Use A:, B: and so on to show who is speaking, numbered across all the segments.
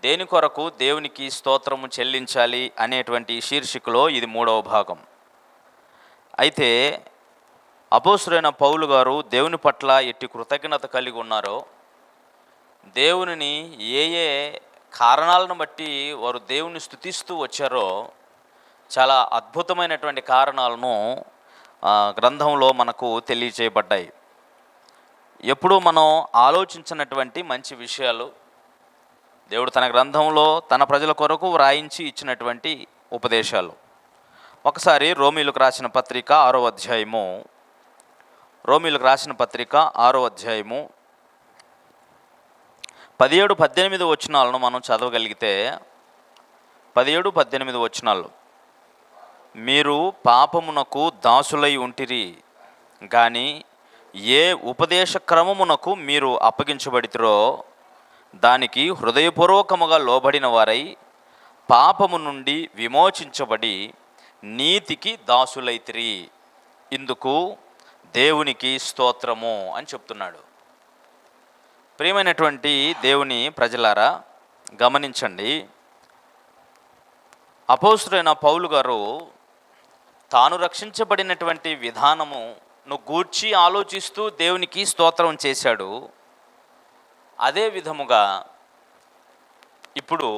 A: దేని కొరకు దేవునికి స్తోత్రము చెల్లించాలి అనేటువంటి శీర్షికలో ఇది 3వ భాగం. అయితే అపోస్తలుడైన పౌలు గారు దేవుని పట్ల ఎట్టి కృతజ్ఞత కలిగి ఉన్నారో, దేవునిని ఏ ఏ కారణాలను బట్టి వారు దేవుని స్తుతిస్తూ వచ్చారో చాలా అద్భుతమైనటువంటి కారణాలను గ్రంథంలో మనకు తెలియజేయబడ్డాయి. ఎప్పుడూ మనం ఆలోచించినటువంటి మంచి విషయాలు దేవుడు తన గ్రంథంలో తన ప్రజల కొరకు వ్రాయించి ఇచ్చినటువంటి ఉపదేశాలు. ఒకసారి రోమీలకు రాసిన పత్రిక 6వ అధ్యాయము, రోమీలకు రాసిన పత్రిక 6వ అధ్యాయము 17-18 వచనాలను మనం చదవగలిగితే, 17-18 వచనాలు, మీరు పాపమునకు దాసులై ఉంటిరి కానీ ఏ ఉపదేశ క్రమమునకు మీరు అప్పగించబడితిరో దానికి హృదయపూర్వకముగా లోబడిన వారై పాపము నుండి విమోచించబడి నీతికి దాసులైతిరి. ఇందుకు దేవునికి స్తోత్రము అని చెప్తున్నాడు. ప్రియమైనటువంటి దేవుని ప్రజలారా, గమనించండి. అపోస్తలుడైన పౌలు గారు తాను రక్షించబడినటువంటి విధానమును గూర్చి ఆలోచిస్తూ దేవునికి స్తోత్రం చేశాడు. అదే విధముగా ఇప్పుడు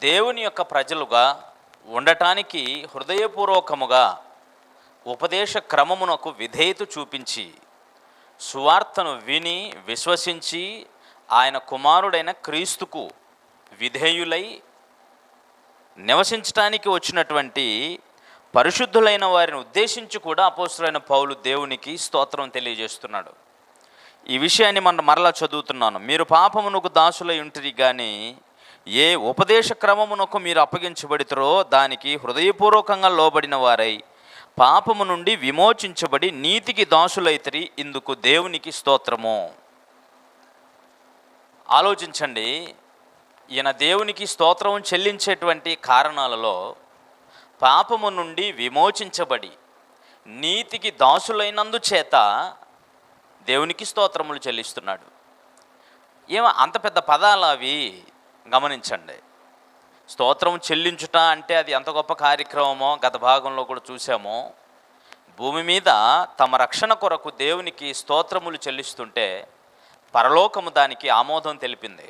A: దేవుని యొక్క ప్రజలుగా ఉండటానికి హృదయపూర్వకముగా ఉపదేశ క్రమమునకు విధేయత చూపించి సువార్తను విని విశ్వసించి ఆయన కుమారుడైన క్రీస్తుకు విధేయులై నివసించటానికి వచ్చినటువంటి పరిశుద్ధులైన వారిని ఉద్దేశించి కూడా అపోస్తలుడైన పౌలు దేవునికి స్తోత్రం తెలియజేస్తున్నాడు. ఈ విషయాన్ని మనం మరలా చదువుతున్నాను. మీరు పాపమునకు దాసులై ఉంటిరి కానీ ఏ ఉపదేశ క్రమమునకు మీరు అప్పగించబడితరో దానికి హృదయపూర్వకంగా లోబడిన వారై పాపము నుండి విమోచించబడి నీతికి దాసులైతిరి. ఇందుకు దేవునికి స్తోత్రము. ఆలోచించండి, ఈయన దేవునికి స్తోత్రం చెల్లించేటువంటి కారణాలలో పాపము నుండి విమోచించబడి నీతికి దాసులైనందుచేత దేవునికి స్తోత్రములు చెల్లిస్తున్నాడు. ఏమో అంత పెద్ద పదాలు అవి. గమనించండి, స్తోత్రం చెల్లించుట అంటే అది ఎంత గొప్ప కార్యక్రమమో గత భాగంలో కూడా చూసాము. భూమి మీద తమ రక్షణ కొరకు దేవునికి స్తోత్రములు చెల్లిస్తుంటే పరలోకము దానికి ఆమోదం తెలిపింది.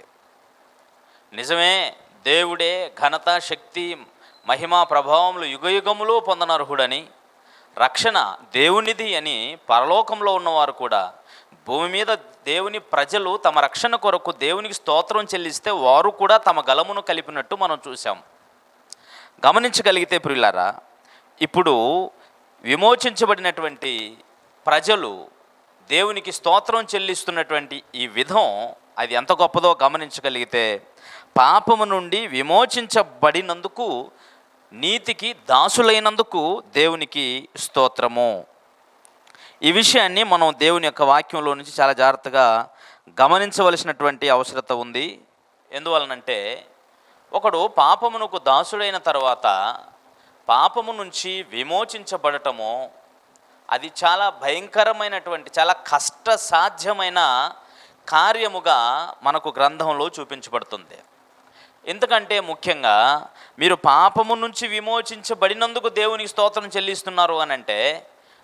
A: నిజమే, దేవుడే ఘనత, శక్తి, మహిమ, ప్రభావములు యుగయుగములు పొందనర్హుడని, రక్షణ దేవునిది అని పరలోకంలో ఉన్నవారు కూడా భూమి మీద దేవుని ప్రజలు తమ రక్షణ కొరకు దేవునికి స్తోత్రం చెల్లిస్తే వారు కూడా తమ గలమును కలిపినట్టు మనం చూసాం. గమనించగలిగితే ప్రియులారా, ఇప్పుడు విమోచించబడినటువంటి ప్రజలు దేవునికి స్తోత్రం చెల్లిస్తున్నటువంటి ఈ విధం అది ఎంత గొప్పదో గమనించగలిగితే, పాపము నుండి విమోచించబడినందుకు నీతికి దాసులైనందుకు దేవునికి స్తోత్రము. ఈ విషయాన్ని మనం దేవుని యొక్క వాక్యంలో నుంచి చాలా జాగ్రత్తగా గమనించవలసినటువంటి అవసరత ఉంది. ఎందువలనంటే, ఒకడు పాపమునకు దాసుడైన తర్వాత పాపము నుంచి విమోచించబడటము అది చాలా భయంకరమైనటువంటి, చాలా కష్టసాధ్యమైన కార్యముగా మనకు గ్రంథంలో చూపించబడుతుంది. ఎందుకంటే ముఖ్యంగా మీరు పాపము నుంచి విమోచించబడినందుకు దేవునికి స్తోత్రం చెల్లిస్తున్నారు అని అంటే,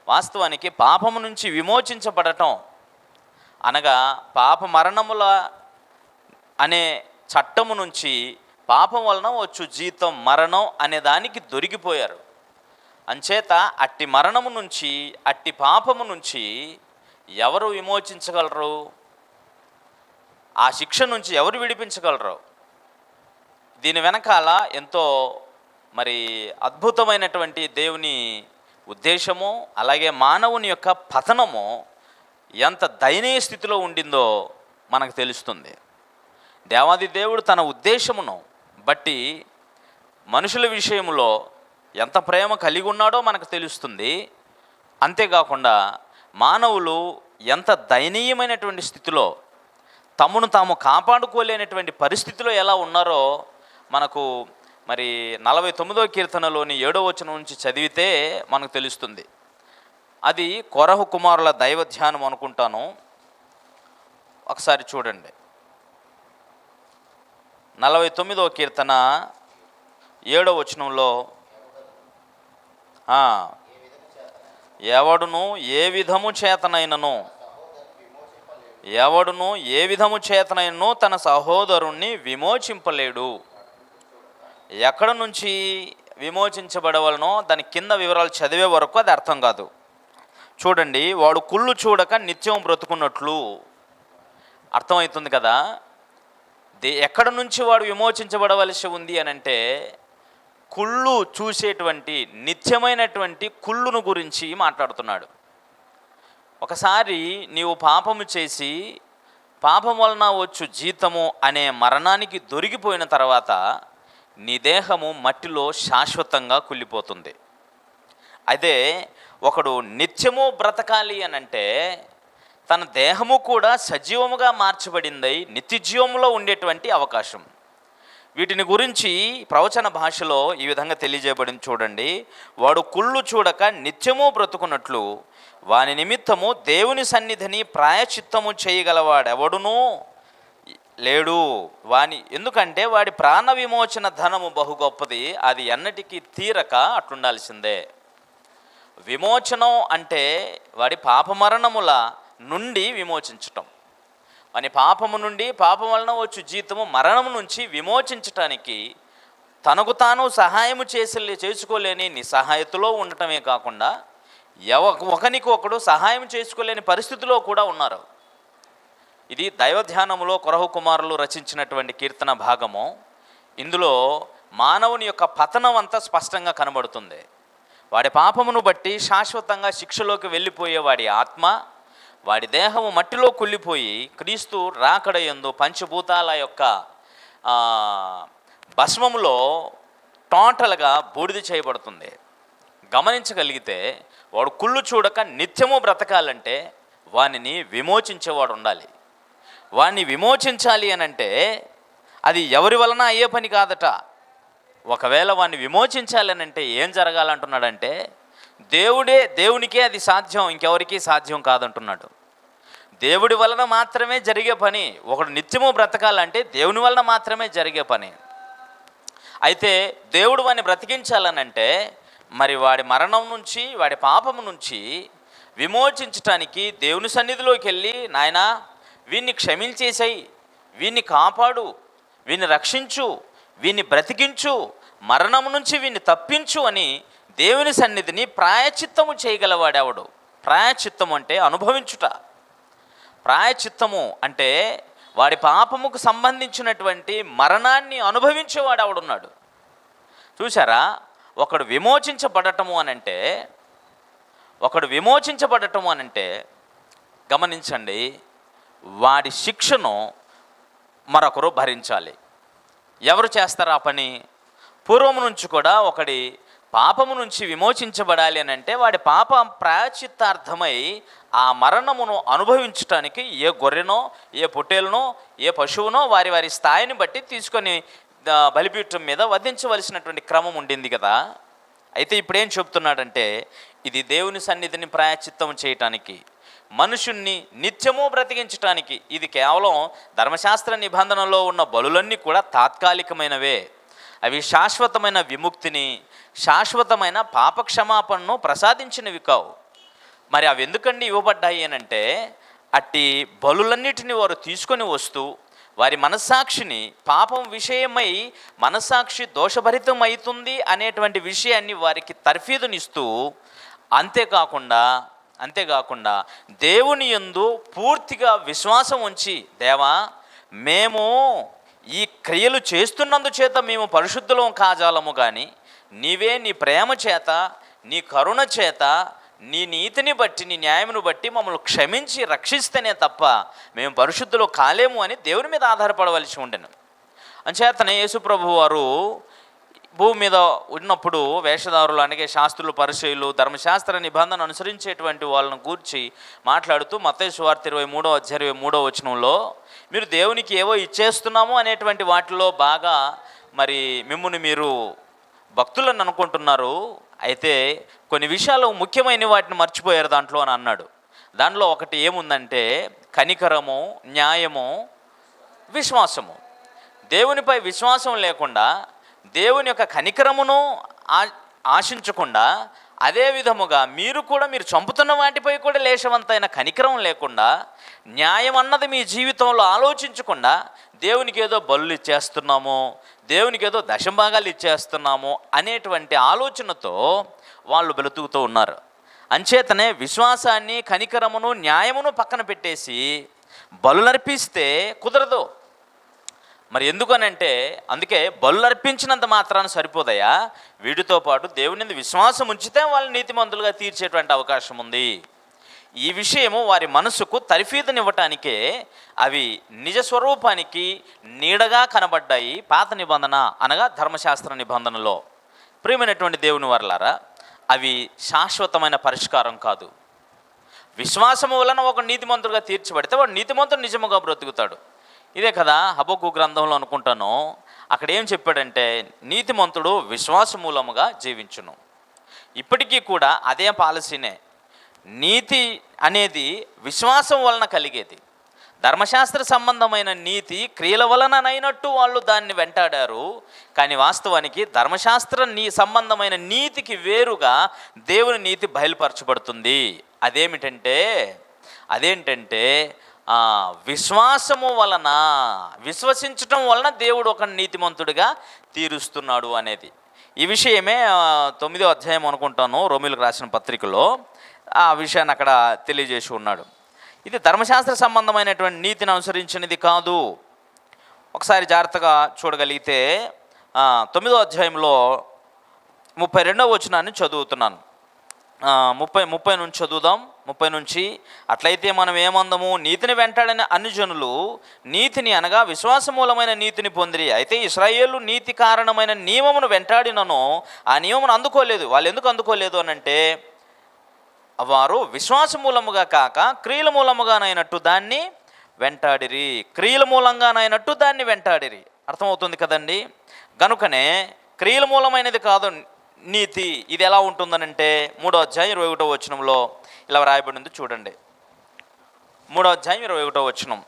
A: వాస్తవానికి పాపము నుంచి విమోచించబడటం అనగా పాప మరణముల అనే చట్టము నుంచి పాపం వలన వచ్చు జీతం మరణం అనే దానికి దొరికిపోయారు. అంచేత అట్టి మరణము నుంచి, అట్టి పాపము నుంచి ఎవరు విమోచించగలరు? ఆ శిక్ష నుంచి ఎవరు విడిపించగలరు? దీని వెనకాల ఎంతో అద్భుతమైనటువంటి దేవుని ఉద్దేశము, అలాగే మానవుని యొక్క పతనము ఎంత దయనీయ స్థితిలో ఉండిందో మనకు తెలుస్తుంది. దేవాది దేవుడు తన ఉద్దేశమును బట్టి మనుషుల విషయంలో ఎంత ప్రేమ కలిగి ఉన్నాడో మనకు తెలుస్తుంది. అంతేకాకుండా మానవులు ఎంత దయనీయమైనటువంటి స్థితిలో, తమను తాము కాపాడుకోలేనటువంటి పరిస్థితిలో ఎలా ఉన్నారో మనకు 49వ కీర్తనలోని 7వ వచనం నుంచి చదివితే మనకు తెలుస్తుంది. అది కొరహు కుమారుల దైవ ధ్యానం అనుకుంటాను. ఒకసారి చూడండి. 49వ కీర్తన 7వ వచనంలో, ఎవడును ఏ విధము చేతనైనను తన సహోదరుణ్ణి విమోచింపలేడు. ఎక్కడ నుంచి విమోచించబడవలనో దాని కింద వివరాలు చదివే వరకు అది అర్థం కాదు. చూడండి, వాడు కుళ్ళు చూడక నిత్యం బ్రతుకున్నట్లు. అర్థమవుతుంది కదా. ఎక్కడ నుంచి వాడు విమోచించబడవలసి ఉంది అని అంటే, కుళ్ళు చూసేటువంటి నిత్యమైనటువంటి కుళ్ళును గురించి మాట్లాడుతున్నాడు. ఒకసారి నీవు పాపము చేసి పాపం వలన వచ్చు జీతము అనే మరణానికి దొరికిపోయిన తర్వాత నీ దేహము మట్టిలో శాశ్వతంగా కుళ్ళిపోతుంది. అదే ఒకడు నిత్యము బ్రతకాలి అని అంటే తన దేహము కూడా సజీవముగా మార్చబడింది, నిత్య జీవములో ఉండేటువంటి అవకాశం. వీటిని గురించి ప్రవచన భాషలో ఈ విధంగా తెలియజేయబడింది. చూడండి, వాడు కుళ్ళు చూడక నిత్యము బ్రతుకున్నట్లు వాని నిమిత్తము దేవుని సన్నిధిని ప్రాయచిత్తము చేయగలవాడెవడునూ లేడు. ఎందుకంటే వాడి ప్రాణ విమోచన ధనము బహు గొప్పది, అది ఎన్నటికీ తీరక అట్లుండాల్సిందే. విమోచనం అంటే వాడి పాపమరణముల నుండి విమోచించటం. వాని పాపము నుండి, పాపం వలన వచ్చు జీతము మరణము నుంచి విమోచించటానికి తనకు తాను సహాయము చేసుకోలేని నిస్సహాయతలో ఉండటమే కాకుండా ఒకనికి ఒకడు సహాయం చేసుకోలేని పరిస్థితిలో కూడా ఉన్నారు. ఇది దైవధ్యానములో కొరహు కుమారులు రచించినటువంటి కీర్తన భాగము. ఇందులో మానవుని యొక్క పతనం అంతా స్పష్టంగా కనబడుతుంది. వాడి పాపమును బట్టి శాశ్వతంగా శిక్షలోకి వెళ్ళిపోయే వాడి ఆత్మ, వాడి దేహము మట్టిలో కుళ్ళిపోయి క్రీస్తు రాకడయందు పంచభూతాల యొక్క భస్మములో టోటల్గా బూడిద చేయబడుతుంది. గమనించగలిగితే వాడు కుళ్ళు చూడక నిత్యము బ్రతకాలంటే వానిని విమోచించేవాడు ఉండాలి. వాడిని విమోచించాలి అని అంటే అది ఎవరి వలన అయ్యే పని కాదట. ఒకవేళ వాడిని విమోచించాలి అని అంటే ఏం జరగాలంటున్నాడంటే, దేవునికే అది సాధ్యం, ఇంకెవరికీ సాధ్యం కాదంటున్నాడు. దేవుడి వలన మాత్రమే జరిగే పని. ఒకడు నిత్యము బ్రతకాలంటే దేవుని వలన మాత్రమే జరిగే పని. అయితే దేవుడు వాడిని బ్రతికించాలనంటే మరి వాడి మరణం నుంచి, వాడి పాపము నుంచి విమోచించటానికి దేవుని సన్నిధిలోకి వెళ్ళి, నాయనా వీన్ని క్షమించేసాయి, వీన్ని కాపాడు, వీన్ని రక్షించు, వీన్ని బ్రతికించు, మరణం నుంచి వీన్ని తప్పించు అని దేవుని సన్నిధిని ప్రాయచిత్తము చేయగలవాడెవడు. ప్రాయచిత్తము అంటే అనుభవించుట. ప్రాయచిత్తము అంటే వాడి పాపముకు సంబంధించినటువంటి మరణాన్ని అనుభవించేవాడు ఎవడున్నాడు. చూసారా, ఒకడు విమోచించబడటము అనంటే గమనించండి, వాడి శిక్షను మరొకరు భరించాలి. ఎవరు చేస్తారు ఆ పని? పూర్వము నుంచి కూడా ఒకడి పాపము నుంచి విమోచించబడాలి అని అంటే వాడి పాప ప్రాయచిత్తార్థమై ఆ మరణమును అనుభవించటానికి ఏ గొర్రెనో, ఏ పొట్టేలునో, ఏ పశువునో వారి వారి స్థాయిని బట్టి తీసుకొని బలిపీఠం మీద వధించవలసినటువంటి క్రమం ఉండింది కదా. అయితే ఇప్పుడేం చెప్తున్నాడంటే, ఇది దేవుని సన్నిధిని ప్రాయచిత్తం చేయటానికి, మనుషుణ్ణి నిత్యము బ్రతికించటానికి. ఇది కేవలం ధర్మశాస్త్ర నిబంధనలో ఉన్న బలులన్నీ కూడా తాత్కాలికమైనవే. అవి శాశ్వతమైన విముక్తిని, శాశ్వతమైన పాపక్షమాపణను ప్రసాదించినవి కావు. మరి అవి ఎందుకండి ఇవ్వబడ్డాయి అనంటే, అట్టి బలులన్నిటిని వారు తీసుకొని వస్తూ వారి మనస్సాక్షిని పాపం విషయమై మనస్సాక్షి దోషభరితం అవుతుంది అనేటువంటి విషయాన్ని వారికి తర్ఫీదునిస్తూ, అంతేకాకుండా దేవుని యందు పూర్తిగా విశ్వాసం ఉంచి, దేవా మేము ఈ క్రియలు చేస్తున్నందుచేత మేము పరిశుద్ధులం కాజాలము, కానీ నీవే నీ ప్రేమ చేత, నీ కరుణ చేత, నీ నీతిని బట్టి, నీ న్యాయమును బట్టి మమ్మల్ని క్షమించి రక్షిస్తేనే తప్ప మేము పరిశుద్ధులు కాలేము అని దేవుని మీద ఆధారపడవలసి ఉండెను. అంచేతనే యేసుప్రభు వారు భూమి మీద ఉన్నప్పుడు వేషధారులు, అనగా శాస్త్రులు, పరిసయ్యులు, ధర్మశాస్త్ర నిబంధన అనుసరించేటువంటి వాళ్ళను గూర్చి మాట్లాడుతూ మత్తయి సువార్త 23:23 మీరు దేవునికి ఏవో ఇచ్చేస్తున్నాము అనేటువంటి వాటిలో బాగా మరి మిమ్ముని మీరు భక్తులను అనుకుంటున్నారు, అయితే కొన్ని విషయాలు ముఖ్యమైన వాటిని మర్చిపోయారు దాంట్లో అని అన్నాడు. దానిలో ఒకటి ఏముందంటే కనికరము, న్యాయము, విశ్వాసము. దేవునిపై విశ్వాసం లేకుండా, దేవుని యొక్క కనికరమును ఆశించకుండా, అదే విధముగా మీరు కూడా మీరు చంపుతున్న వాటిపై కూడా లేశవంతైన కనికరం లేకుండా, న్యాయం అన్నది మీ జీవితంలో ఆలోచించకుండా, దేవునికి ఏదో బలులు ఇచ్చేస్తున్నాము, దేవునికి ఏదో దశంభాగాలు ఇచ్చేస్తున్నాము అనేటువంటి ఆలోచనతో వాళ్ళు బ్రతుకుతూ ఉన్నారు. అంచేతనే విశ్వాసాన్ని, కనికరమును, న్యాయమును పక్కన పెట్టేసి బలులర్పిస్తే కుదరదు. మరి ఎందుకనంటే, అందుకే బలులర్పించినంత మాత్రాన సరిపోదయా, వీటితో పాటు దేవుని విశ్వాసం ఉంచితే వాళ్ళు నీతిమంతులుగా తీర్చేటువంటి అవకాశం ఉంది. ఈ విషయము వారి మనసుకు తరిఫీదునివ్వటానికే అవి నిజ స్వరూపానికి నీడగా కనబడ్డాయి పాత నిబంధన అనగా ధర్మశాస్త్ర నిబంధనలో. ప్రియమైనటువంటి దేవుని వర్లారా, అవి శాశ్వతమైన పరిష్కారం కాదు. విశ్వాసము వలన ఒక నీతిమంతుడుగా తీర్చబడితే వాడు నీతిమంతుడు నిజముగా బ్రతుకుతాడు. ఇదే కదా హబక్కు గ్రంథంలో అనుకుంటాను, అక్కడ ఏం చెప్పాడంటే, నీతిమంతుడు విశ్వాస మూలముగా జీవించును. ఇప్పటికీ కూడా అదే పాలసీనే. నీతి అనేది విశ్వాసం వలన కలిగేది. ధర్మశాస్త్ర సంబంధమైన నీతి క్రియల వలననైనట్టు వాళ్ళు దాన్ని వెంటాడారు. కానీ వాస్తవానికి ధర్మశాస్త్ర సంబంధమైన నీతికి వేరుగా దేవుని నీతి బయలుపరచబడుతుంది. అదేంటంటే విశ్వాసము వలన, విశ్వసించటం వలన దేవుడు ఒక నీతిమంతుడిగా తీరుస్తున్నాడు అనేది. ఈ విషయమే 9వ అధ్యాయం అనుకుంటాను రోమీయులకు రాసిన పత్రికలో ఆ విషయాన్ని అక్కడ తెలియజేసి ఉన్నాడు. ఇది ధర్మశాస్త్ర సంబంధమైనటువంటి నీతిని అనుసరించినది కాదు. ఒకసారి జాగ్రత్తగా చూడగలిగితే 9వ అధ్యాయంలో 32వ వచనాన్ని చదువుతున్నాను. 30 నుంచి చదువుదాం. 30 నుంచి, అట్లయితే మనం ఏమందము, నీతిని వెంటాడిన అన్ని జనులు నీతిని అనగా విశ్వాసమూలమైన నీతిని పొందిరి. అయితే ఇశ్రాయేలు నీతి కారణమైన నియమమును వెంటాడినను ఆ నియమమును అందుకోలేదు. వాళ్ళు ఎందుకు అందుకోలేదు అనంటే, వారు విశ్వాస మూలముగా కాక క్రియల మూలముగానైనట్టు దాన్ని వెంటాడిరి. క్రియల మూలంగానైనట్టు దాన్ని వెంటాడిరి. అర్థమవుతుంది కదండి. గనుకనే క్రియల మూలమైనది కాదు నీతి. ఇది ఎలా ఉంటుందనంటే 3వ అధ్యాయం 21వ వచనంలో ఇలా రాయబడింది చూడండి. 3వ అధ్యాయం 21వ వచనం,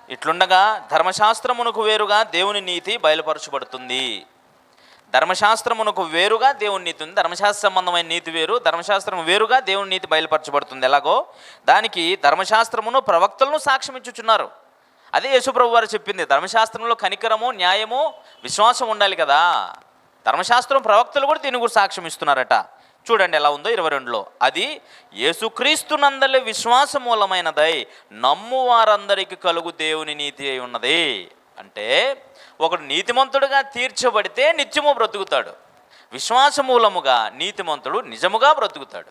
A: ఇట్లుండగా ధర్మశాస్త్రమునకు వేరుగా దేవుని నీతి బయలుపరచబడుతుంది. ధర్మశాస్త్రమునకు వేరుగా దేవుని నీతి ఉంది. ధర్మశాస్త్ర సంబంధమైన నీతి వేరు, ధర్మశాస్త్రం వేరుగా దేవుని నీతి బయలుపరచబడుతుంది. ఎలాగో దానికి ధర్మశాస్త్రమును ప్రవక్తలను సాక్ష్యం ఇచ్చుచున్నారు. అదే యేసుప్రభు వారు చెప్పింది, ధర్మశాస్త్రంలో కనికరము, న్యాయము, విశ్వాసం ఉండాలి కదా. ధర్మశాస్త్రం ప్రవక్తలు కూడా దీని గురించి సాక్ష్యం ఇస్తున్నారట. చూడండి ఎలా ఉందో 22లో, అది యేసుక్రీస్తునందలి విశ్వాస మూలమైనదై నమ్ము వారందరికీ కలుగు దేవుని నీతి అయి ఉన్నది. అంటే ఒకడు నీతిమంతుడుగా తీర్చబడితే నిత్యము బ్రతుకుతాడు. విశ్వాసమూలముగా నీతిమంతుడు నిజముగా బ్రతుకుతాడు.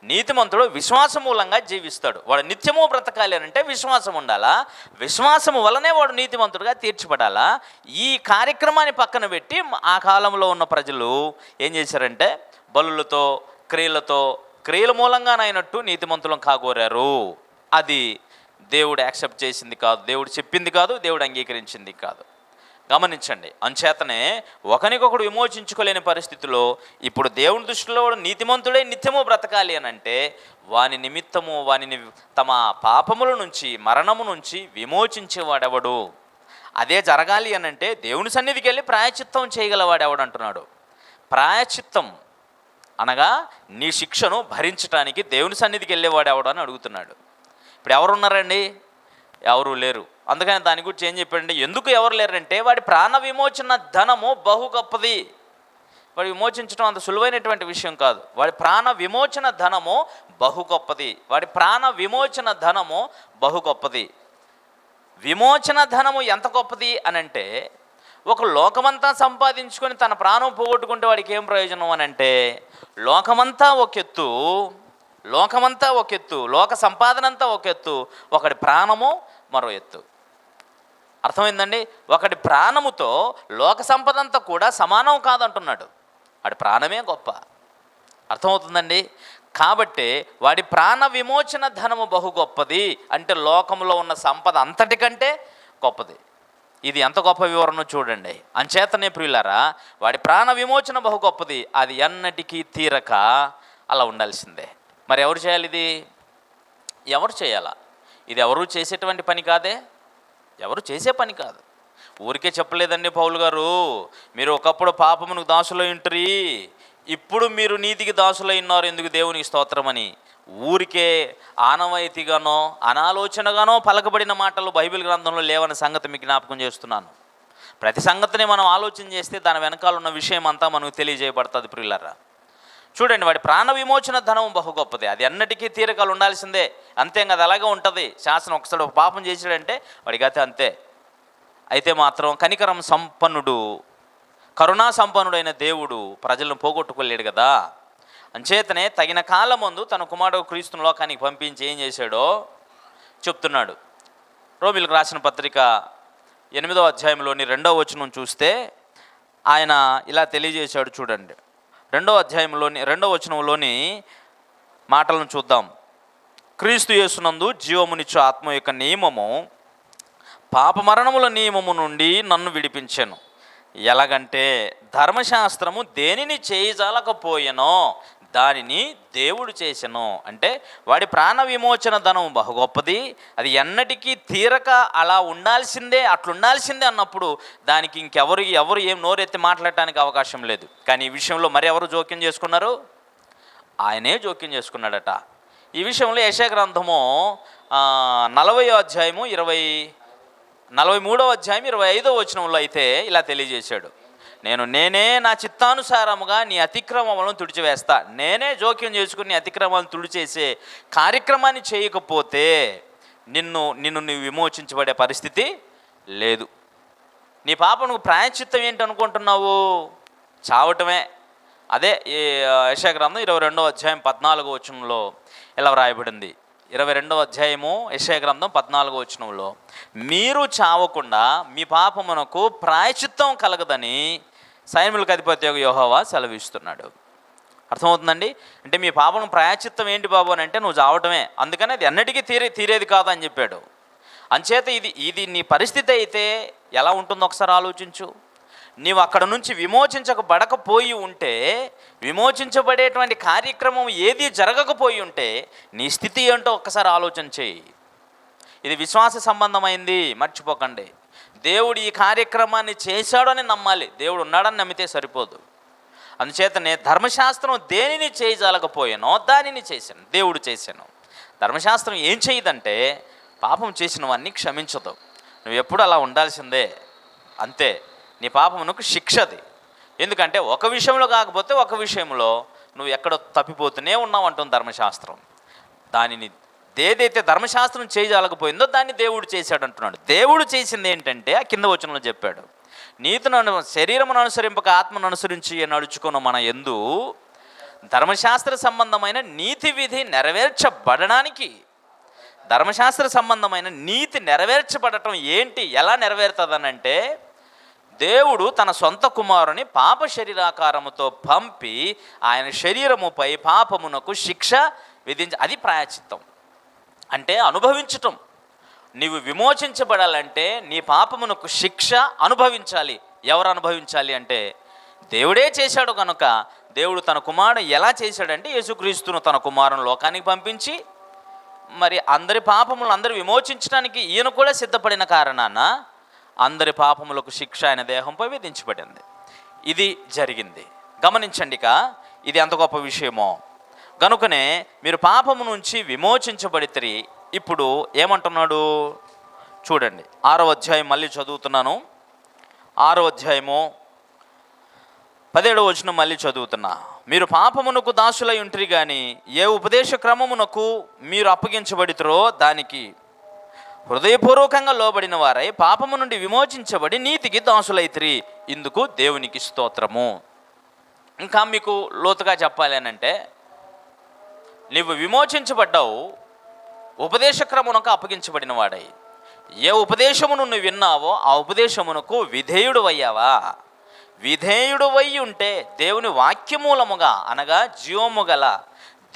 A: నీతిమంతుడు విశ్వాసమూలంగా జీవిస్తాడు. వాడు నిత్యము బ్రతకాలి అంటే విశ్వాసం ఉండాలా. విశ్వాసము వలనే వాడు నీతిమంతుడుగా తీర్చబడాలా. ఈ కార్యక్రమాన్ని పక్కన పెట్టి ఆ కాలంలో ఉన్న ప్రజలు ఏం చేశారంటే, బలులతో, క్రియల మూలంగానైనట్టు నీతిమంతులను కాగోరారు. అది దేవుడు యాక్సెప్ట్ చేసింది కాదు, దేవుడు చెప్పింది కాదు, దేవుడు అంగీకరించింది కాదు. గమనించండి. అంచేతనే ఒకరికొకడు విమోచించుకోలేని పరిస్థితిలో ఇప్పుడు దేవుని దృష్టిలో నీతిమంతుడే నిత్యము బ్రతకాలి అని అంటే, వాని నిమిత్తము వానిని తమ పాపముల నుంచి, మరణము నుంచి విమోచించేవాడెవడు? అదే జరగాలి అని అంటే దేవుని సన్నిధికి వెళ్ళి ప్రాయచిత్తం చేయగలవాడెవడు అంటున్నాడు. ప్రాయచిత్తం అనగా నీ శిక్షను భరించడానికి దేవుని సన్నిధికి వెళ్ళేవాడెవడు అని అడుగుతున్నాడు. ఇప్పుడు ఎవరున్నారండి? ఎవరు లేరు. అందుకని దాని గురించి ఏం చెప్పాడంటే, ఎందుకు ఎవరు లేరంటే, వాడి ప్రాణ విమోచన ధనము బహు గొప్పది. వాడు విమోచించడం అంత సులువైనటువంటి విషయం కాదు. వాడి ప్రాణ విమోచన ధనము బహు గొప్పది. వాడి ప్రాణ విమోచన ధనము బహు గొప్పది. విమోచన ధనము ఎంత గొప్పది అని అంటే, ఒక లోకమంతా సంపాదించుకొని తన ప్రాణం పోగొట్టుకుంటే వాడికి ఏం ప్రయోజనం అని అంటే, లోకమంతా ఒక ఎత్తు, లోక సంపాదన అంతా ఒక ఎత్తు, ఒకటి ప్రాణము మరో ఎత్తు. అర్థమైందండి? ఒకటి ప్రాణముతో లోక సంపద అంతా కూడా సమానం కాదంటున్నాడు. వాడి ప్రాణమే గొప్ప. అర్థమవుతుందండి? కాబట్టి వాడి ప్రాణ విమోచన ధనము బహు గొప్పది అంటే లోకంలో ఉన్న సంపద అంతటికంటే గొప్పది. ఇది ఎంత గొప్ప వివరణ చూడండి. అంచేతనే ప్రియులారా, వాడి ప్రాణ విమోచన బహు గొప్పది. అది ఎన్నటికీ తీరక అలా ఉండాల్సిందే. మరి ఎవరు చేయాలి ఇది? ఎవరు చేయాలా? ఇది ఎవరు చేసేటువంటి పని కాదే, ఎవరు చేసే పని కాదు. ఊరికే చెప్పలేదండి పౌలు గారు. మీరు ఒకప్పుడు పాపమునకు దాసులై ఉంటురి, ఇప్పుడు మీరు నీతికి దాసులై ఉన్నారు, ఎందుకు దేవునికి స్తోత్రం అని ఊరికే ఆనవాయితీగానో అనాలోచనగానో పలకబడిన మాటలు బైబిల్ గ్రంథంలో లేవన్న సంగతి మీకు జ్ఞాపకం చేస్తున్నాను. ప్రతి సంగతిని మనం ఆలోచన చేస్తే దాని వెనకాల ఉన్న విషయం అంతా మనకు తెలియజేయబడుతుంది ప్రియులారా. చూడండి, వాడి ప్రాణ విమోచన ధనం బహు గొప్పది, అది అన్నిటికీ తీరకాలు ఉండాల్సిందే, అంతే కదా, అలాగే ఉంటుంది. శాసనం ఒకసారి ఒక పాపం చేసాడంటే వాడి గతి అంతే. అయితే మాత్రం కనికరం సంపన్నుడు, కరుణా సంపన్నుడైన దేవుడు ప్రజలను పోగొట్టుకోలేడు కదా. అంచేతనే తగిన కాలం ముందు తన కుమారుడు క్రీస్తుని లోకానికి పంపించి ఏం చేశాడో చెప్తున్నాడు. రోమిలకు రాసిన పత్రిక 8వ అధ్యాయంలోని 2వ వచనం చూస్తే ఆయన ఇలా తెలియజేశాడు. చూడండి, 2వ అధ్యాయంలోని 2వ వచనంలోని మాటలను చూద్దాం. క్రీస్తు యేసునందు జీవమునిచ్చు ఆత్మ యొక్క నియమము పాపమరణముల నియమము నుండి నన్ను విడిపించెను. ఎలాగంటే ధర్మశాస్త్రము దేనిని చేయజాలకపోయెనో దానిని దేవుడు చేసెను. అంటే వాడి ప్రాణ విమోచన ధనం బహు గొప్పది, అది ఎన్నటికీ తీరక అలా ఉండాల్సిందే, అట్లుండాల్సిందే అన్నప్పుడు దానికి ఎవరు ఏం నోరెత్తి మాట్లాడటానికి అవకాశం లేదు. కానీ ఈ విషయంలో మరి ఎవరు జోక్యం చేసుకున్నారు? ఆయనే జోక్యం చేసుకున్నాడట. ఈ విషయంలో యెషయా గ్రంథము 40వ అధ్యాయము 43వ అధ్యాయం 25వ వచనంలో అయితే ఇలా తెలియజేశాడు. నేనే నా చిత్తానుసారముగా నీ అతిక్రమములను తుడిచివేస్తా. నేనే జోక్యం చేసుకుని నీ అతిక్రమాలను తుడిచేసే కార్యక్రమాన్ని చేయకపోతే నిన్ను నీవు విమోచించబడే పరిస్థితి లేదు. నీ పాపను ప్రాయశ్చిత్తం ఏంటి అనుకుంటున్నావు? చావటమే. అదే యెషయా గ్రంథం 22వ అధ్యాయం 14వ వచనంలో ఇలా వ్రాయబడింది. 22వ అధ్యాయము యెషయా గ్రంథం 14వ వచనంలో, మీరు చావకుండా మీ పాపమునకు ప్రాయశ్చిత్తం కలగదని సైన్యులకు అధిపతి యెహోవా సెలవిస్తున్నాడు. అర్థమవుతుందండి? అంటే మీ పాపం ప్రాయశ్చిత్తం ఏంటి బాబు అని అంటే నువ్వు చావటమే, అందుకని అది అన్నిటికీ తీరేది కాదు అని చెప్పాడు. అంచేత ఇది నీ పరిస్థితి అయితే ఎలా ఉంటుందో ఒకసారి ఆలోచించు. నీవు అక్కడ నుంచి విమోచించబడకపోయి ఉంటే, విమోచించబడేటువంటి కార్యక్రమం ఏది జరగకపోయి ఉంటే నీ స్థితి ఏంటో ఒక్కసారి ఆలోచన చేయి. ఇది విశ్వాస సంబంధమైంది, మర్చిపోకండి. దేవుడు ఈ కార్యక్రమాన్ని చేశాడు అని నమ్మాలి, దేవుడు ఉన్నాడని నమ్మితే సరిపోదు. అందుచేతనే ధర్మశాస్త్రం దేనిని చేయజాలకపోయానో దానిని చేశాను, దేవుడు చేశాను. ధర్మశాస్త్రం ఏం చేయదంటే పాపం చేసినవన్నీ క్షమించదు. నువ్వు ఎప్పుడు అలా ఉండాల్సిందే, అంతే. నీ పాపమునకు శిక్షది. ఎందుకంటే ఒక విషయంలో కాకపోతే ఒక విషయంలో నువ్వు ఎక్కడో తప్పిపోతూనే ఉన్నావు అంటుంది ధర్మశాస్త్రం. దానిని ఏదైతే ధర్మశాస్త్రం చేయజాలకపోయిందో దాన్ని దేవుడు చేశాడు అంటున్నాడు. దేవుడు చేసింది ఏంటంటే ఆ కింద వచనంలో చెప్పాడు, నీతిని శరీరమును అనుసరింపక ఆత్మను అనుసరించి నడుచుకున్న మన యందు ధర్మశాస్త్ర సంబంధమైన నీతి విధి నెరవేర్చబడడానికి, ధర్మశాస్త్ర సంబంధమైన నీతి నెరవేర్చబడటం ఏంటి, ఎలా నెరవేరుతుందనంటే దేవుడు తన సొంత కుమారుని పాప శరీరాకారముతో పంపి ఆయన శరీరముపై పాపమునకు శిక్ష అది ప్రాయశ్చిత్తం. అంటే అనుభవించటం. నీవు విమోచించబడాలంటే నీ పాపమునకు శిక్ష అనుభవించాలి. ఎవరు అనుభవించాలి అంటే దేవుడే చేశాడు. కనుక దేవుడు తన కుమారుడు ఎలా చేశాడంటే యేసుక్రీస్తును తన కుమారుని లోకానికి పంపించి మరి అందరి పాపములు అందరూ విమోచించడానికి ఈయన కూడా సిద్ధపడిన కారణాన అందరి పాపములకు శిక్ష ఆయన దేహంపై విధించబడింది. ఇది జరిగింది. గమనించండి, ఇది ఎంత గొప్ప విషయమో. కనుకనే మీరు పాపము నుంచి విమోచించబడితే ఇప్పుడు ఏమంటున్నాడు చూడండి. 6వ అధ్యాయం మళ్ళీ చదువుతున్నాను. 6వ అధ్యాయము 17వ వచనం మళ్ళీ చదువుతున్నా. మీరు పాపమునకు దాసులై ఉంటిరి కానీ ఏ ఉపదేశ క్రమమునకు మీరు అప్పగించబడితరో దానికి హృదయపూర్వకంగా లోబడిన వారై పాపము నుండి విమోచించబడి నీతికి దాసులైతిరి. ఇందుకు దేవునికి స్తోత్రము. ఇంకా మీకు లోతుగా చెప్పాలి అనంటే నువ్వు విమోచించబడ్డావు ఉపదేశక్రమునకు అప్పగించబడిన వాడై. ఏ ఉపదేశమును నువ్వు విన్నావో ఆ ఉపదేశమునకు విధేయుడు అయ్యావా? విధేయుడు అయి ఉంటే దేవుని వాక్యమూలముగా అనగా జీవము గల